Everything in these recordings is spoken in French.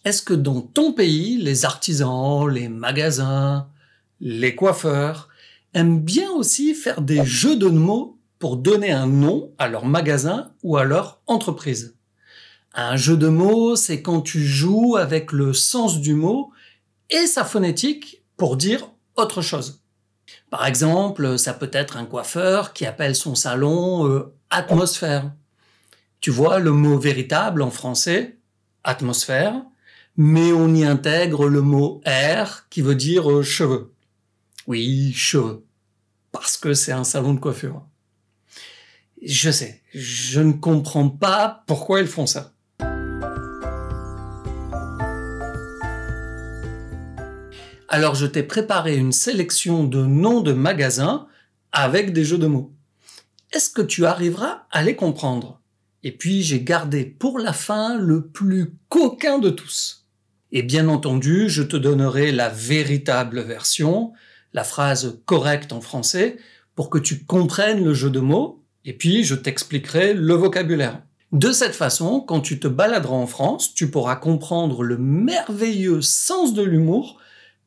Est-ce que dans ton pays, les artisans, les magasins, les coiffeurs aiment bien aussi faire des jeux de mots pour donner un nom à leur magasin ou à leur entreprise? Un jeu de mots, c'est quand tu joues avec le sens du mot et sa phonétique pour dire autre chose. Par exemple, ça peut être un coiffeur qui appelle son salon atmosphère. Tu vois, le mot véritable en français, atmosphère, mais on y intègre le mot air qui veut dire cheveux. Oui, cheveux, parce que c'est un salon de coiffure. Je sais, je ne comprends pas pourquoi ils font ça. Alors je t'ai préparé une sélection de noms de magasins avec des jeux de mots. Est-ce que tu arriveras à les comprendre? Et puis j'ai gardé pour la fin le plus coquin de tous. Et bien entendu, je te donnerai la véritable version, la phrase correcte en français, pour que tu comprennes le jeu de mots, et puis je t'expliquerai le vocabulaire. De cette façon, quand tu te baladeras en France, tu pourras comprendre le merveilleux sens de l'humour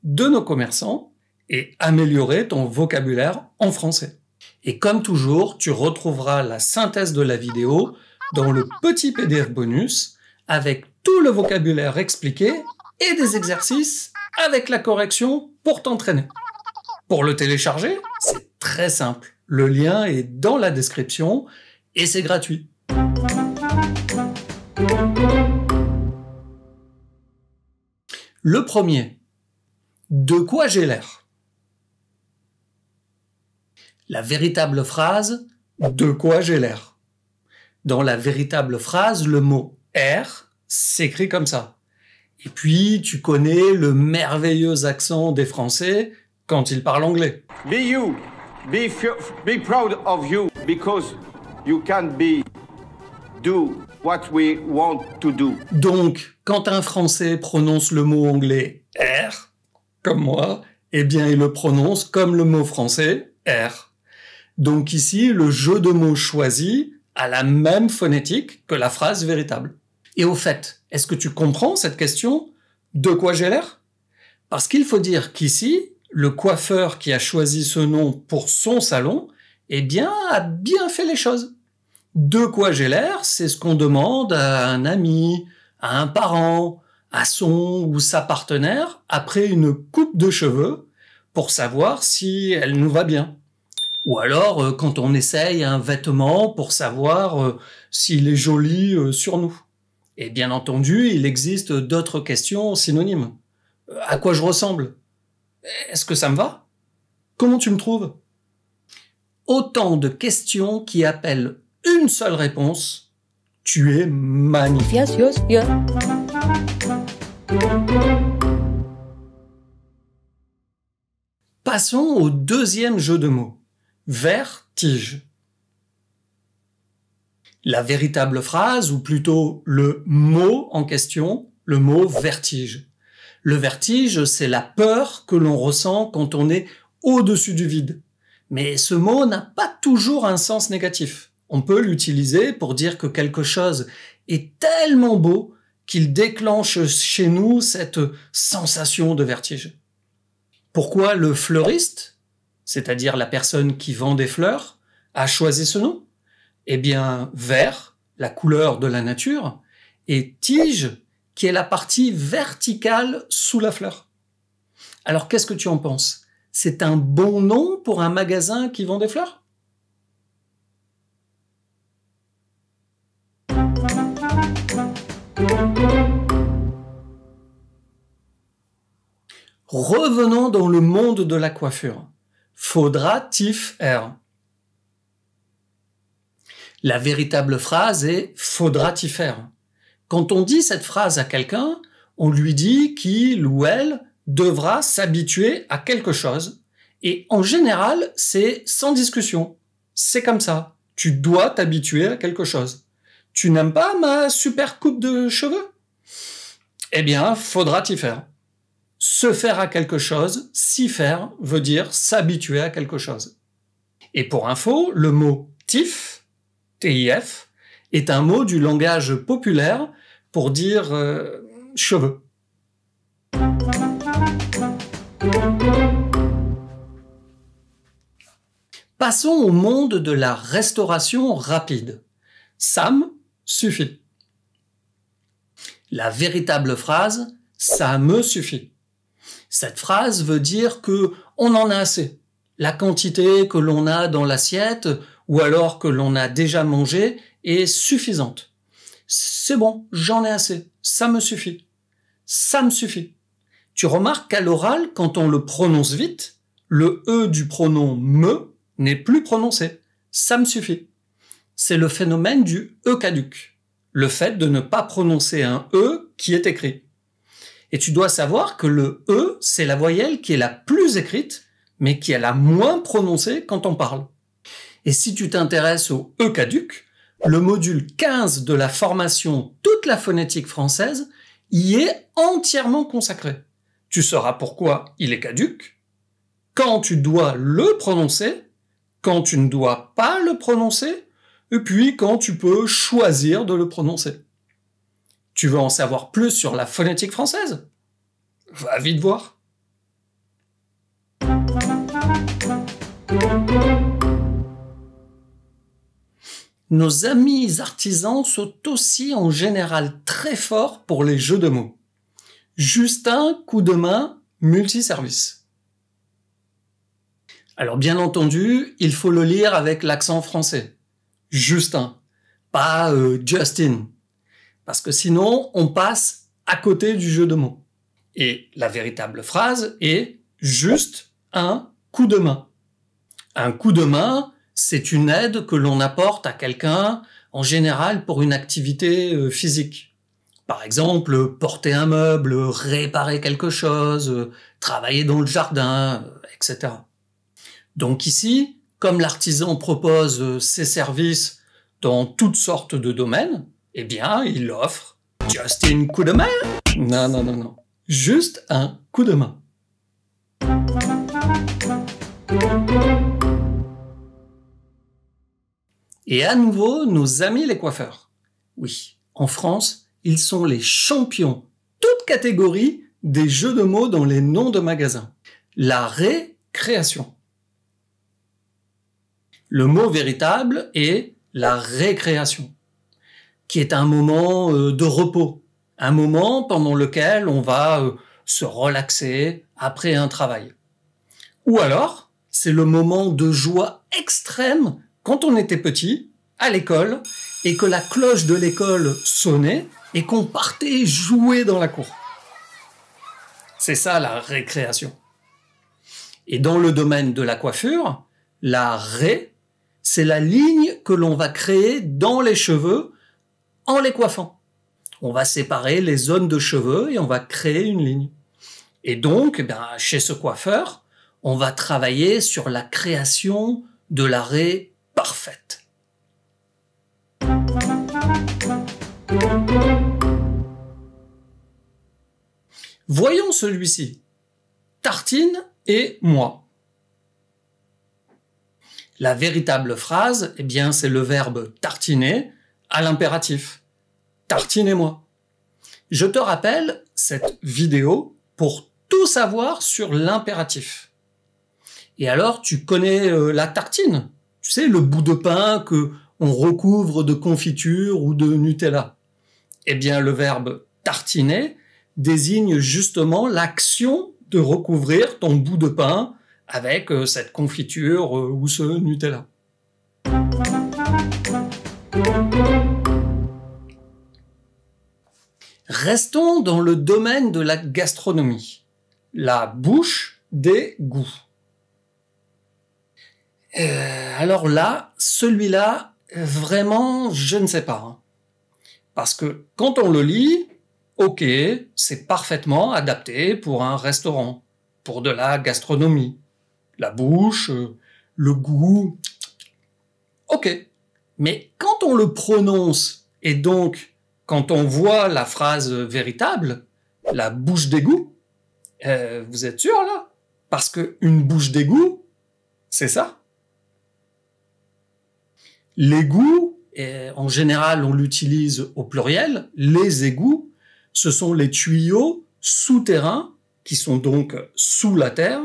de nos commerçants et améliorer ton vocabulaire en français. Et comme toujours, tu retrouveras la synthèse de la vidéo dans le petit PDF bonus avec tout le vocabulaire expliqué et des exercices avec la correction pour t'entraîner. Pour le télécharger, c'est très simple. Le lien est dans la description et c'est gratuit. Le premier. De quoi j'ai l'air? La véritable phrase « de quoi j'ai l'air ». Dans la véritable phrase, le mot « air » s'écrit comme ça. Et puis, tu connais le merveilleux accent des Français quand ils parlent anglais. Be you. Be proud of you because you can do what we want to do. Donc, quand un Français prononce le mot anglais « air », comme moi, eh bien, il le prononce comme le mot français « air ». Donc ici, le jeu de mots choisi a la même phonétique que la phrase véritable. Et au fait, est-ce que tu comprends cette question « de quoi j'ai l'air » ? Parce qu'il faut dire qu'ici, le coiffeur qui a choisi ce nom pour son salon, eh bien, a bien fait les choses. De quoi j'ai l'air, c'est ce qu'on demande à un ami, à un parent, à son ou sa partenaire après une coupe de cheveux pour savoir si elle nous va bien. Ou alors quand on essaye un vêtement pour savoir s'il est joli sur nous. Et bien entendu, il existe d'autres questions synonymes. À quoi je ressemble? Est-ce que ça me va? Comment tu me trouves? Autant de questions qui appellent une seule réponse. Tu es magnifique. Yes, yes, yeah. Passons au deuxième jeu de mots. Vertige. La véritable phrase, ou plutôt le mot en question, le mot vertige. Le vertige, c'est la peur que l'on ressent quand on est au-dessus du vide. Mais ce mot n'a pas toujours un sens négatif. On peut l'utiliser pour dire que quelque chose est tellement beau qu'il déclenche chez nous cette sensation de vertige. Pourquoi le fleuriste, c'est-à-dire la personne qui vend des fleurs, a choisi ce nom? Eh bien, vert, la couleur de la nature, et tige, qui est la partie verticale sous la fleur. Alors, qu'est-ce que tu en penses? C'est un bon nom pour un magasin qui vend des fleurs? Revenons dans le monde de la coiffure. Faudra-t-il faire? La véritable phrase est « faudra-t-il faire ». Quand on dit cette phrase à quelqu'un, on lui dit qu'il ou elle devra s'habituer à quelque chose. Et en général, c'est sans discussion. C'est comme ça. Tu dois t'habituer à quelque chose. Tu n'aimes pas ma super coupe de cheveux? Eh bien, faudra-t-il faire? Se faire à quelque chose, s'y faire, veut dire s'habituer à quelque chose. Et pour info, le mot TIF, T-I-F, est un mot du langage populaire pour dire cheveux. Passons au monde de la restauration rapide. Ça me suffit. La véritable phrase, ça me suffit. Cette phrase veut dire que on en a assez. La quantité que l'on a dans l'assiette ou alors que l'on a déjà mangé est suffisante. C'est bon, j'en ai assez. Ça me suffit. Ça me suffit. Tu remarques qu'à l'oral, quand on le prononce vite, le E du pronom me n'est plus prononcé. Ça me suffit. C'est le phénomène du E caduc. Le fait de ne pas prononcer un E qui est écrit. Et tu dois savoir que le E, c'est la voyelle qui est la plus écrite, mais qui est la moins prononcée quand on parle. Et si tu t'intéresses au E caduc, le module 15 de la formation Toute la phonétique française y est entièrement consacré. Tu sauras pourquoi il est caduc, quand tu dois le prononcer, quand tu ne dois pas le prononcer, et puis quand tu peux choisir de le prononcer. Tu veux en savoir plus sur la phonétique française? Va vite voir. Nos amis artisans sont aussi en général très forts pour les jeux de mots. Justin, coup de main, multiservice. Alors bien entendu, il faut le lire avec l'accent français. Justin, pas Justin. Parce que sinon, on passe à côté du jeu de mots. Et la véritable phrase est juste un coup de main. Un coup de main, c'est une aide que l'on apporte à quelqu'un, en général pour une activité physique. Par exemple, porter un meuble, réparer quelque chose, travailler dans le jardin, etc. Donc ici, comme l'artisan propose ses services dans toutes sortes de domaines, eh bien, il offre juste un coup de main. Non. Juste un coup de main. Et à nouveau, nos amis les coiffeurs. Oui, en France, ils sont les champions, toutes catégories, des jeux de mots dans les noms de magasins. La récréation. Le mot véritable est la récréation, qui est un moment de repos, un moment pendant lequel on va se relaxer après un travail. Ou alors, c'est le moment de joie extrême quand on était petit, à l'école, et que la cloche de l'école sonnait et qu'on partait jouer dans la cour. C'est ça la récréation. Et dans le domaine de la coiffure, la ré, c'est la ligne que l'on va créer dans les cheveux en les coiffant. On va séparer les zones de cheveux et on va créer une ligne. Et donc, chez ce coiffeur, on va travailler sur la création de la raie parfaite. Voyons celui-ci. Tartine et moi. La véritable phrase, c'est le verbe tartiner à l'impératif. Tartinez-moi. Je te rappelle cette vidéo pour tout savoir sur l'impératif. Et alors, tu connais la tartine? Tu sais, le bout de pain que on recouvre de confiture ou de Nutella. Le verbe tartiner désigne justement l'action de recouvrir ton bout de pain avec cette confiture ou ce Nutella. Restons dans le domaine de la gastronomie. La bouche des goûts. Alors là, celui-là, vraiment, je ne sais pas. Parce que quand on le lit, ok, c'est parfaitement adapté pour un restaurant, pour de la gastronomie. La bouche, le goût, ok. Mais quand on le prononce, et donc quand on voit la phrase véritable, la bouche d'égout, vous êtes sûr là? Parce que une bouche d'égout, c'est ça. L'égout, en général, on l'utilise au pluriel. Les égouts, ce sont les tuyaux souterrains qui sont donc sous la terre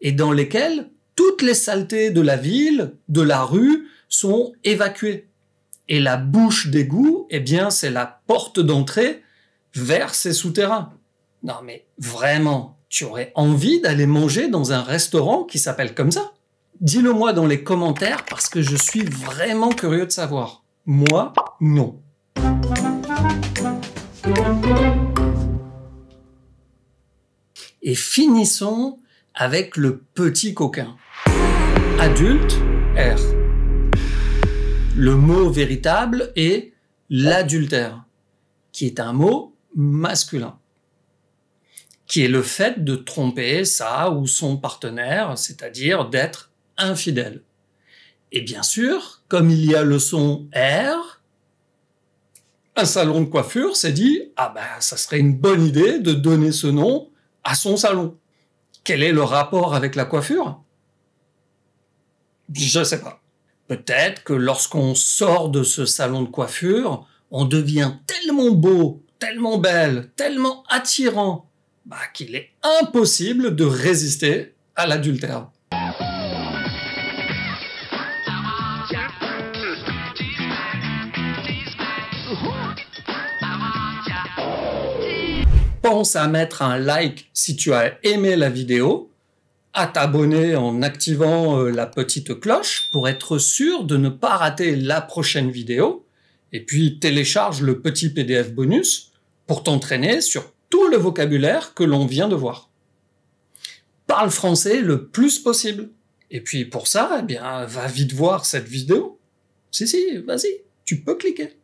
et dans lesquels toutes les saletés de la ville, de la rue, sont évacuées. Et la bouche d'égout, eh bien, c'est la porte d'entrée vers ces souterrains. Non mais vraiment, tu aurais envie d'aller manger dans un restaurant qui s'appelle comme ça? Dis-le moi dans les commentaires parce que je suis vraiment curieux de savoir. Moi, non. Et finissons avec le petit coquin. Adulte, R. Le mot véritable est l'adultère, qui est un mot masculin, qui est le fait de tromper sa ou son partenaire, c'est-à-dire d'être infidèle. Et bien sûr, comme il y a le son R, un salon de coiffure s'est dit « Ah ben, ça serait une bonne idée de donner ce nom à son salon. » Quel est le rapport avec la coiffure? Je sais pas. Peut-être que lorsqu'on sort de ce salon de coiffure, on devient tellement beau, tellement belle, tellement attirant, qu'il est impossible de résister à l'adultère. Pense à mettre un like si tu as aimé la vidéo, à t'abonner en activant la petite cloche pour être sûr de ne pas rater la prochaine vidéo, et puis télécharge le petit PDF bonus pour t'entraîner sur tout le vocabulaire que l'on vient de voir. Parle français le plus possible. Et puis pour ça, eh bien, va vite voir cette vidéo. Si, vas-y, tu peux cliquer.